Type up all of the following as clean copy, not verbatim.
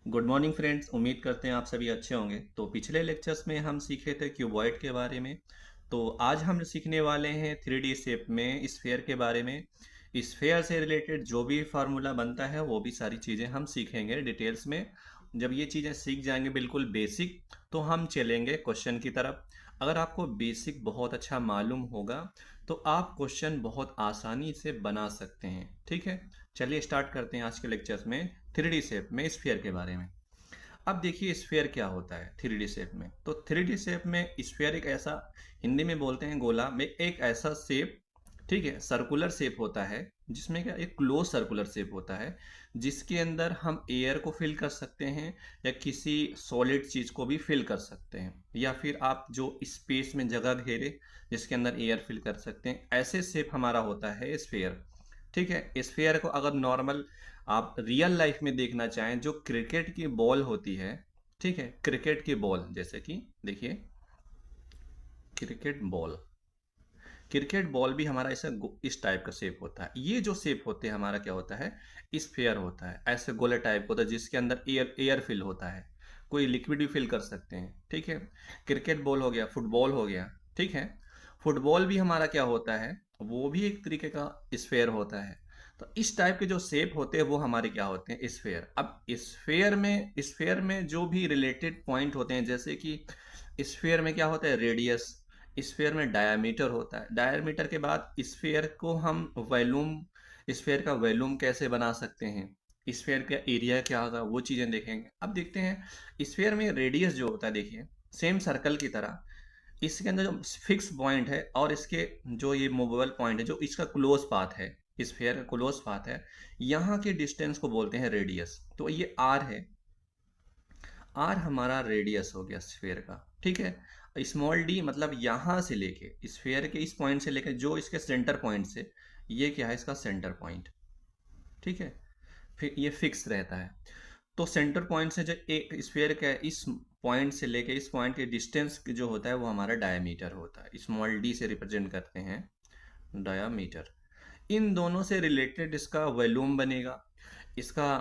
Good morning friends. उम्मीद करते हैं आप सभी अच्छे होंगे। तो पिछले लेक्चर्स में हम सीखे थे क्यूबॉइड के बारे में। तो आज हम सीखने वाले हैं 3D शेप में स्फेयर के बारे में। स्फेयर से रिलेटेड जो भी फार्मूला बनता है वो भी सारी चीज़ें हम सीखेंगे डिटेल्स में। जब ये चीज़ें सीख जाएंगे बिल्कुल बेसिक, तो हम चलेंगे क्वेश्चन की तरफ। अगर आपको बेसिक बहुत अच्छा मालूम होगा तो आप क्वेश्चन बहुत आसानी से बना सकते हैं। ठीक है, चलिए स्टार्ट करते हैं आज के लेक्चर्स में 3D शेप में स्फीयर के बारे में। अब देखिए स्फीयर क्या होता है 3D शेप में। तो 3D शेप में स्फीयर एक ऐसा, हिंदी में बोलते हैं गोला में, एक ऐसा शेप, ठीक है, सर्कुलर शेप होता है जिसमें क्या एक क्लोज सर्कुलर शेप होता है, जिसके अंदर हम एयर को फिल कर सकते हैं या किसी सॉलिड चीज को भी फिल कर सकते हैं, या फिर आप जो स्पेस में जगह घेरे जिसके अंदर एयर फिल कर सकते हैं, ऐसे शेप हमारा होता है स्फीयर। ठीक है, स्फीयर को अगर नॉर्मल आप रियल लाइफ में देखना चाहें, जो क्रिकेट की बॉल होती है, ठीक है, क्रिकेट की बॉल, जैसे कि देखिए क्रिकेट बॉल, क्रिकेट बॉल भी हमारा ऐसा इस टाइप का शेप होता है। ये जो शेप होते हैं हमारा क्या होता है, स्फीयर होता है। ऐसे गोले टाइप होता है जिसके अंदर एयर एयर फिल होता है, कोई लिक्विड भी फिल कर सकते हैं। ठीक है, क्रिकेट बॉल हो गया, फुटबॉल हो गया। ठीक है, फुटबॉल भी हमारा क्या होता है, वो भी एक तरीके का स्फेयर होता है। तो इस टाइप के जो शेप होते हैं वो हमारे क्या होते हैं, स्फेयर। अब स्फेयर में जो भी रिलेटेड पॉइंट होते हैं, जैसे कि स्फेयर में क्या होता है, रेडियस। स्फेयर में डायामीटर होता है। डायामीटर के बाद स्फेयर को हम वॉल्यूम, स्फेयर का वॉल्यूम कैसे बना सकते हैं, स्फेयर का एरिया क्या होगा, वो चीज़ें देखेंगे। अब देखते हैं स्फेयर में रेडियस जो होता है, देखिए सेम सर्कल की तरह इसके अंदर जो फिक्स पॉइंट है और इसके जो ये मूवेबल पॉइंट है, जो इसका क्लोज पाथ है, स्फेयर का क्लोज पाथ है, यहाँ के डिस्टेंस को बोलते हैं रेडियस। तो ये आर है, आर हमारा रेडियस हो गया स्फेयर का। ठीक है, स्मॉल डी मतलब यहाँ से लेके स्फेयर के इस पॉइंट से लेके जो इसके सेंटर पॉइंट से, ये क्या है, इसका सेंटर पॉइंट। ठीक है, फिर ये फिक्स रहता है। तो सेंटर पॉइंट से जो एक स्फेयर का इस पॉइंट से लेके इस पॉइंट के डिस्टेंस जो होता है वो हमारा डायमीटर होता है। स्मॉल डी से रिप्रेजेंट करते हैं डायमीटर। इन दोनों से रिलेटेड इसका वॉल्यूम बनेगा, इसका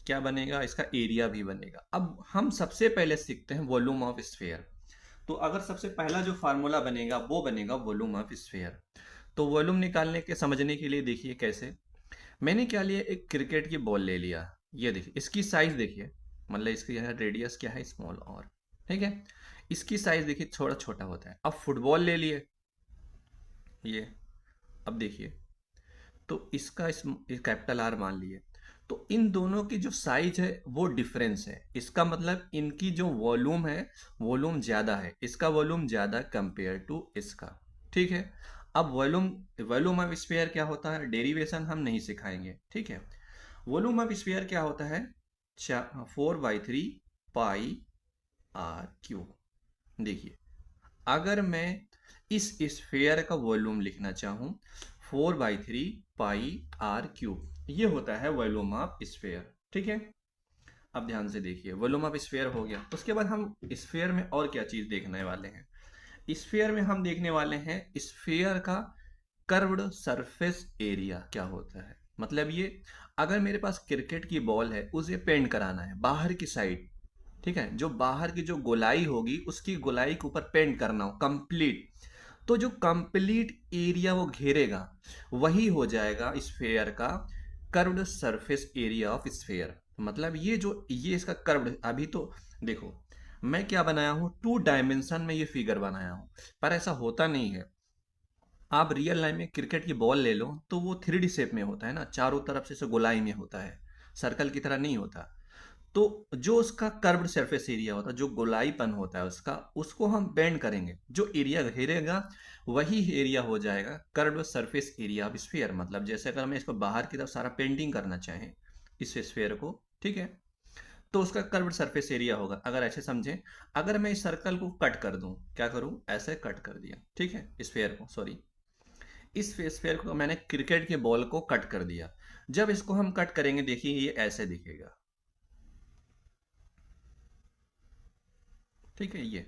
क्या बनेगा, इसका एरिया भी बनेगा। अब हम सबसे पहले सीखते हैं वॉल्यूम ऑफ स्फेयर। तो अगर सबसे पहला जो फार्मूला बनेगा वो बनेगा वॉल्यूम ऑफ स्फेयर। तो वॉल्यूम निकालने के समझने के लिए देखिए कैसे। मैंने क्या लिया, एक क्रिकेट की बॉल ले लिया। ये देखिए इसकी साइज देखिए, मतलब इसकी यह रेडियस क्या है, स्मॉल और, ठीक है, इसकी साइज देखिए थोड़ा छोटा होता है। अब फुटबॉल ले लिए ये, अब देखिए, तो इसका इस कैपिटल आर मान लिए। तो इन दोनों की जो साइज है वो डिफरेंस है, इसका मतलब इनकी जो वॉल्यूम है, वॉल्यूम ज़्यादा है, इसका वॉल्यूम ज़्यादा कंपेयर टू इसका। ठीक है, अब वॉल्यूम, वॉल्यूम ऑफ स्फीयर क्या होता है, डेरिवेशन हम नहीं सिखाएंगे। ठीक है, वॉल्यूम ऑफ स्फीयर क्या होता है, 4/3 पाई आर क्यूब। देखिए, अगर मैं इस स्फेयर का वॉल्यूम लिखना चाहूँ, 4/3 पाई आर क्यूब, ये होता है वॉल्यूम ऑफ स्फेयर। ठीक है, अब ध्यान से देखिए, वॉल्यूम ऑफ स्फेयर हो गया। उसके बाद हम स्फेयर में और क्या चीज़ देखने वाले हैं, स्फेयर में हम देखने वाले हैं स्फेयर का कर्व्ड सरफेस एरिया क्या होता है। मतलब ये, अगर मेरे पास क्रिकेट की बॉल है, उसे पेंट कराना है बाहर की साइड, ठीक है, जो बाहर की जो गोलाई होगी उसकी गोलाई के ऊपर पेंट करना हो कंप्लीट, तो जो कंप्लीट एरिया वो घेरेगा वही हो जाएगा स्फेयर का curved surface area of sphere. मतलब ये जो ये इसका कर्व्ड, अभी तो देखो मैं क्या बनाया हूँ, 2 डायमेंशन में ये फिगर बनाया हूँ, पर ऐसा होता नहीं है। आप रियल लाइफ में क्रिकेट की बॉल ले लो तो वो 3D शेप में होता है ना, चारों तरफ से गोलाई में होता है, सर्कल की तरह नहीं होता। तो जो उसका कर्व्ड सरफेस एरिया होता है, जो गोलाईपन होता है उसका, उसको हम बेंड करेंगे, जो एरिया घेरेगा वही एरिया हो जाएगा curved surface area of sphere. मतलब जैसे अगर मैं इसको बाहर की तरफ सारा पेंटिंग करना चाहें इस स्फीयर को, ठीक है, तो उसका कर्व्ड सरफेस एरिया होगा। अगर ऐसे समझें, अगर मैं इस सर्कल को कट कर दूं, क्या करूं, ऐसे कट कर दिया, ठीक है, स्फीयर को, सॉरी, इस स्फीयर को मैंने क्रिकेट के बॉल को कट कर दिया। जब इसको हम कट करेंगे देखिए ये ऐसे दिखेगा। ठीक है, ये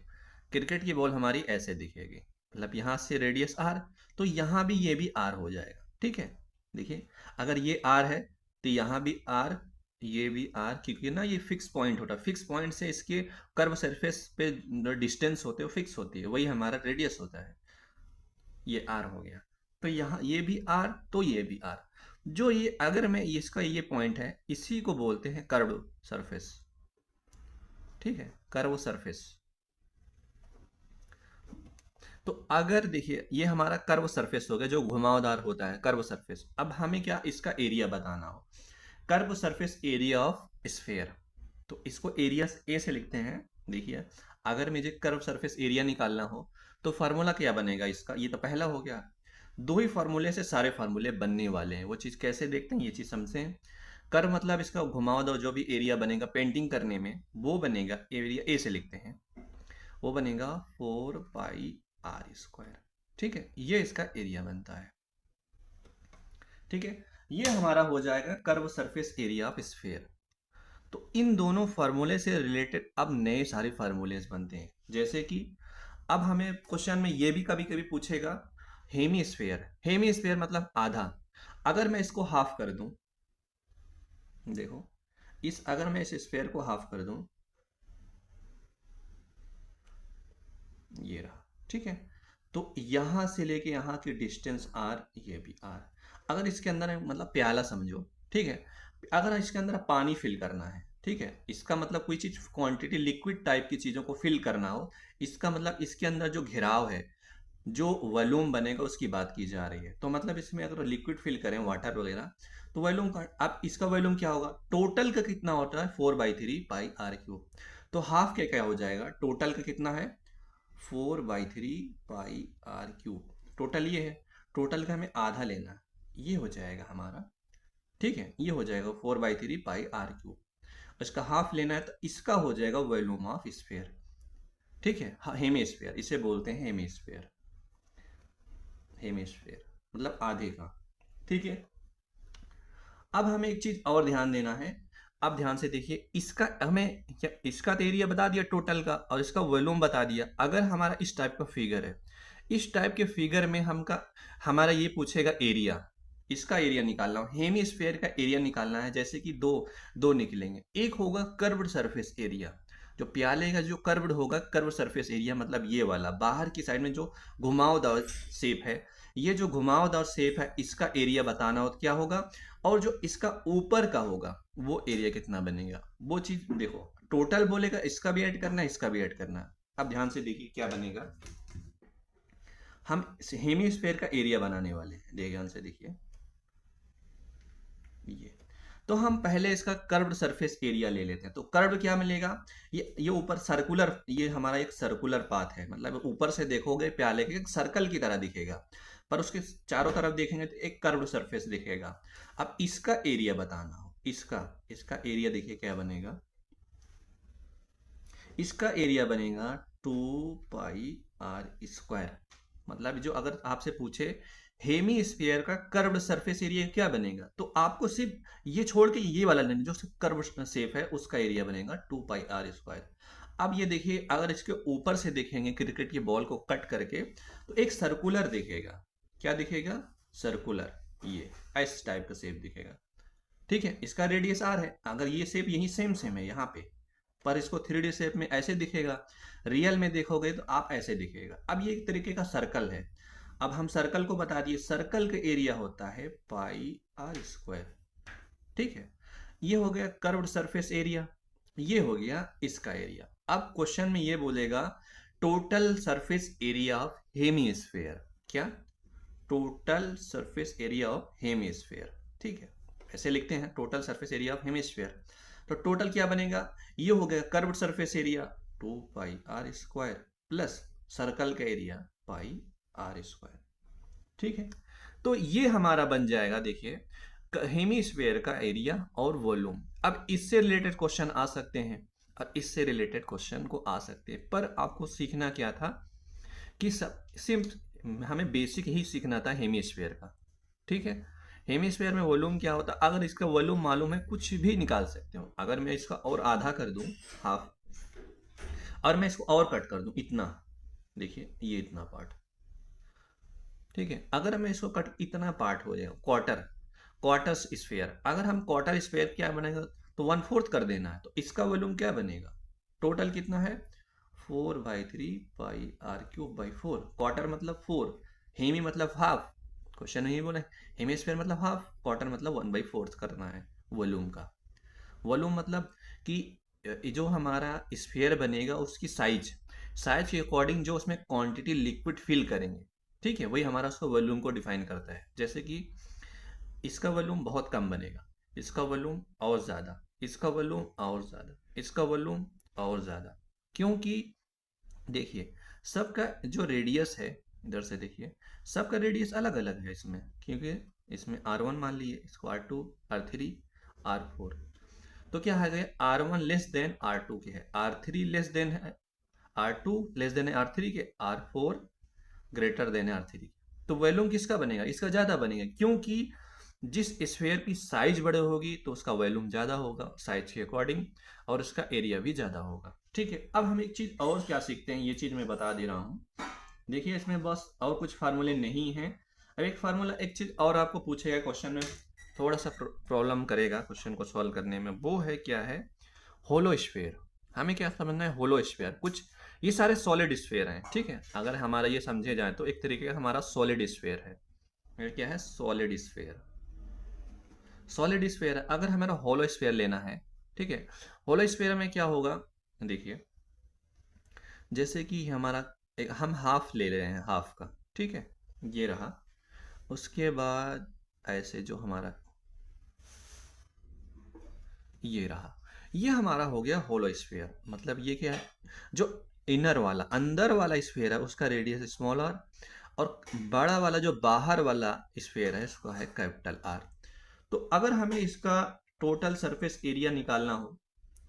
क्रिकेट की बॉल हमारी ऐसे दिखेगी, मतलब यहां से रेडियस आर, तो यहां भी ये भी आर हो जाएगा। ठीक है, देखिए अगर ये आर है तो यहां भी आर, ये भी आर, क्योंकि ना ये फिक्स पॉइंट होता है, फिक्स पॉइंट से इसके कर्व सरफेस पे डिस्टेंस होते हैं वो फिक्स होती है, वही हमारा रेडियस होता है। ये आर हो गया। तो यहाँ ये भी आर, तो ये भी आर। जो ये अगर मैं इसका ये पॉइंट है, इसी को बोलते हैं कर्व सरफेस। ठीक है, कर्व सरफेस। तो अगर देखिए ये हमारा कर्व सरफेस हो गया जो घुमावदार होता है, कर्व सरफेस। अब हमें क्या इसका एरिया बताना हो, curve surface area of sphere. तो इसको एरिया ए से लिखते हैं। देखिए अगर मुझे कर्व सरफेस एरिया निकालना हो तो फार्मूला क्या बनेगा इसका, ये तो पहला हो गया। दो ही फार्मूले से सारे फार्मूले बनने वाले हैं। वो चीज़ कैसे देखते हैं, ये चीज़ समझें। कर्व मतलब इसका घुमावदार जो भी एरिया बनेगा पेंटिंग करने में, वो बनेगा एरिया ए से लिखते हैं, वो बनेगा 4 पाई r²। ठीक है, ये इसका एरिया बनता है। ठीक है, ये हमारा हो जाएगा curve surface area of sphere. तो इन दोनों फार्मूले से रिलेटेड अब नए सारे फार्मूलेस बनते हैं। जैसे कि अब हमें क्वेश्चन में ये भी कभी कभी पूछेगा, हेमी स्फीयर। हेमी स्फीयर मतलब आधा। अगर मैं इसको हाफ कर दूं, देखो इस अगर मैं इस स्फीयर को हाफ कर दूं, ये रहा। ठीक है, तो यहां से लेके यहां की डिस्टेंस आर, ये भी आर। अगर इसके अंदर मतलब प्याला समझो, ठीक है, अगर इसके अंदर पानी फिल करना है, ठीक है, इसका मतलब कोई चीज क्वांटिटी लिक्विड टाइप की चीजों को फिल करना हो, इसका मतलब इसके अंदर जो घेराव है, जो वॉल्यूम बनेगा उसकी बात की जा रही है। तो मतलब इसमें अगर लिक्विड फिल करें वाटर वगैरह, तो वॉल्यूम का, अब इसका वॉल्यूम क्या होगा, टोटल का कितना होता है 4/3 पाई r³ तो हाफ के क्या हो जाएगा, टोटल का कितना है 4/3 पाई r³। टोटल ये है, टोटल का हमें आधा लेना है, ये हो जाएगा हमारा। ठीक है, ये हो जाएगा 4/3 पाई r³। इसका हाफ लेना है तो इसका हो जाएगा वॉल्यूम ऑफ स्फीयर। ठीक है, हेमीस्फीयर इसे बोलते हैं, हेमीस्फीयर। हेमीस्फीयर मतलब आधे का। ठीक है, अब हमें एक चीज और ध्यान देना है। अब ध्यान से देखिए, इसका हमें क्या, इसका तो एरिया बता दिया टोटल का और इसका वॉल्यूम बता दिया। अगर हमारा इस टाइप का फिगर है, इस टाइप के फिगर में हमारा ये पूछेगा एरिया, इसका एरिया निकालना हो, हेमीस्फीयर का एरिया निकालना है। जैसे कि दो दो निकलेंगे, एक होगा कर्व्ड सरफेस एरिया, जो प्याले का जो कर्व्ड होगा, कर्व सरफेस एरिया मतलब ये वाला बाहर की साइड में जो घुमावदार शेप है, ये जो घुमावदार शेप है इसका एरिया बताना हो तो क्या होगा, और जो इसका ऊपर का होगा वो एरिया कितना बनेगा, वो चीज देखो। टोटल बोलेगा, इसका भी ऐड करना है, इसका भी ऐड करना है। अब ध्यान से देखिए क्या बनेगा, हम हेमीस्फीयर का एरिया बनाने वाले हैं। ध्यान से देखिए, ये तो हम पहले इसका कर्व्ड सरफेस एरिया ले लेते हैं। तो कर्व्ड क्या मिलेगा, ये ऊपर सर्कुलर, ये हमारा एक सर्कुलर पाथ है, मतलब ऊपर से देखोगे प्याले के एक सर्कल की तरह दिखेगा, पर उसके चारों तरफ देखेंगे तो एक कर्व्ड सरफेस दिखेगा। अब इसका एरिया बताना हो, इसका इसका एरिया देखिए क्या बनेगा, इसका एरिया बनेगा 2 पाई r²। मतलब जो अगर आपसे पूछे हेमी स्फीयर का कर्व्ड सरफेस एरिया क्या बनेगा, तो आपको सिर्फ ये छोड़ के ये वाला लेना, जो कर्व शेप है उसका एरिया बनेगा 2 पाई r²। अब ये देखिए, अगर इसके ऊपर से देखेंगे क्रिकेट की बॉल को कट करके, तो एक सर्कुलर दिखेगा। क्या दिखेगा, सर्कुलर, ये इस टाइप का शेप दिखेगा। ठीक है, इसका रेडियस r है। अगर ये शेप यही सेम सेम है यहाँ पे, पर इसको 3D शेप में ऐसे दिखेगा, रियल में देखोगे तो आप ऐसे दिखेगा। अब ये एक तरीके का सर्कल है। अब हम सर्कल को बता दिए, सर्कल का एरिया होता है πr²। ठीक है, ये हो गया कर्व्ड सरफेस एरिया, ये हो गया इसका एरिया। अब क्वेश्चन में ये बोलेगा total surface area of hemisphere. क्या, total surface area of hemisphere. ठीक है, ऐसे लिखते हैं, total surface area of hemisphere. तो टोटल क्या बनेगा, ये हो गया curved surface area 2 pi r² plus circle का एरिया πr²। ठीक है, तो ये हमारा बन जाएगा, देखिए हेमीस्फीयर का एरिया और वॉल्यूम। अब इससे रिलेटेड क्वेश्चन आ सकते हैं और इससे रिलेटेड क्वेश्चन को आ सकते हैं, पर आपको सीखना क्या था कि सिर्फ हमें बेसिक ही सीखना था हेमीस्फीयर का। ठीक है, हेमीस्फीयर में वॉल्यूम क्या होता है, अगर इसका वॉल्यूम मालूम है कुछ भी निकाल सकते हो। अगर मैं इसका और आधा कर दूं, हाफ, और मैं इसको और कट कर दूं इतना, देखिए ये इतना पार्ट। ठीक है, अगर मैं इसको कट, इतना पार्ट हो जाएगा क्वार्टर, क्वार्टर स्फीयर। अगर हम क्वार्टर स्फीयर क्या बनेगा, तो 1/4 कर देना है, तो इसका वॉल्यूम क्या बनेगा, टोटल कितना है 4/3 पाई आर क्यूब बाई 4। क्वार्टर मतलब 4, हेमी मतलब हाफ, क्वेश्चन नहीं बोले, हेमिस्फीयर मतलब हाफ, क्वार्टर मतलब 1/4 करना है वॉल्यूम का। वॉल्यूम मतलब कि जो हमारा स्फीयर बनेगा उसकी साइज, साइज के अकॉर्डिंग जो उसमें क्वांटिटी लिक्विड फिल करेंगे, ठीक है, वही हमारा उसको वॉल्यूम को डिफाइन करता है। जैसे कि इसका वॉल्यूम बहुत कम बनेगा, इसका वॉल्यूम और ज़्यादा, इसका वॉल्यूम और ज़्यादा, इसका वॉल्यूम और ज़्यादा, क्योंकि देखिए सबका जो रेडियस है, इधर से देखिए सबका रेडियस अलग अलग है इसमें, क्योंकि इसमें R1 मान लीजिए, इसको R2, R3, R4, तो क्या है R1 लेस देन R2 के है, R3 लेस देन है, R2 लेस देन है R3 के, R4 ग्रेटर देन है R3 के। तो वॉल्यूम किसका बनेगा, इसका ज़्यादा बनेगा, क्योंकि जिस स्फीयर की साइज बड़े होगी तो उसका वॉल्यूम ज़्यादा होगा साइज के अकॉर्डिंग, और उसका एरिया भी ज़्यादा होगा। ठीक है, अब हम एक चीज़ और क्या सीखते हैं, ये चीज़ मैं बता दे रहा हूँ। देखिए इसमें बस और कुछ फार्मूले नहीं हैं। अब एक फार्मूला, एक चीज़ और आपको पूछेगा क्वेश्चन में, थोड़ा सा प्रॉब्लम करेगा क्वेश्चन को सॉल्व करने में, वो है क्या है होलो स्फीयर। हमें क्या समझना है, होलो स्फीयर, कुछ ये सारे सॉलिड स्फीयर हैं, ठीक है, अगर हमारा ये समझे जाए तो एक तरीके का हमारा सॉलिड स्फीयर है। ये क्या है, सॉलिड स्फीयर, सॉलिड स्फीयर है। अगर हमारा होलो स्फीयर लेना है, ठीक है, होलो स्फीयर में क्या होगा, देखिए जैसे कि हमारा हम हाफ ले रहे हैं, हाफ का, ठीक है, ये रहा, उसके बाद ऐसे जो हमारा ये रहा, ये हमारा हो गया होलो स्फीयर। मतलब ये क्या है, जो इनर वाला अंदर वाला स्फीयर है उसका रेडियस स्मॉल r, और बड़ा वाला जो बाहर वाला स्फीयर है इसका है कैपिटल R। तो अगर हमें इसका टोटल सरफेस एरिया निकालना हो,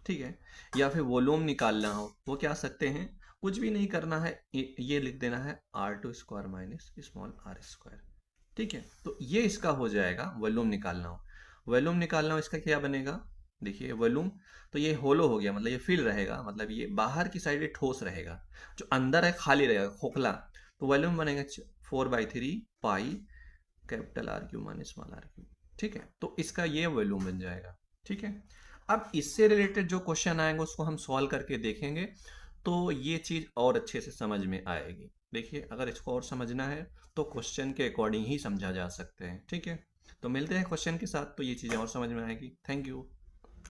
ठीक है, या फिर वॉल्यूम निकालना हो, वो क्या सकते हैं, कुछ भी नहीं करना है, ये लिख देना है R2² माइनस स्मॉल r²। ठीक है, तो ये इसका हो जाएगा वॉल्यूम निकालना हो। वॉल्यूम निकालना हो इसका क्या बनेगा, देखिए वॉल्यूम, तो ये होलो हो गया, मतलब ये फिल रहेगा, मतलब ये बाहर की साइड ये ठोस रहेगा, जो अंदर है खाली रहेगा खोखला। तो वॉल्यूम बनेगा 4/3 pi capital R Q minus small r Q. ठीक है, तो इसका ये वॉल्यूम बन जाएगा। ठीक है, अब इससे रिलेटेड जो क्वेश्चन आएंगे उसको हम सॉल्व करके देखेंगे, तो ये चीज़ और अच्छे से समझ में आएगी। देखिए अगर इसको और समझना है तो क्वेश्चन के अकॉर्डिंग ही समझा जा सकते हैं। ठीक है, तो मिलते हैं क्वेश्चन के साथ, तो ये चीज़ें और समझ में आएगी। Thank you.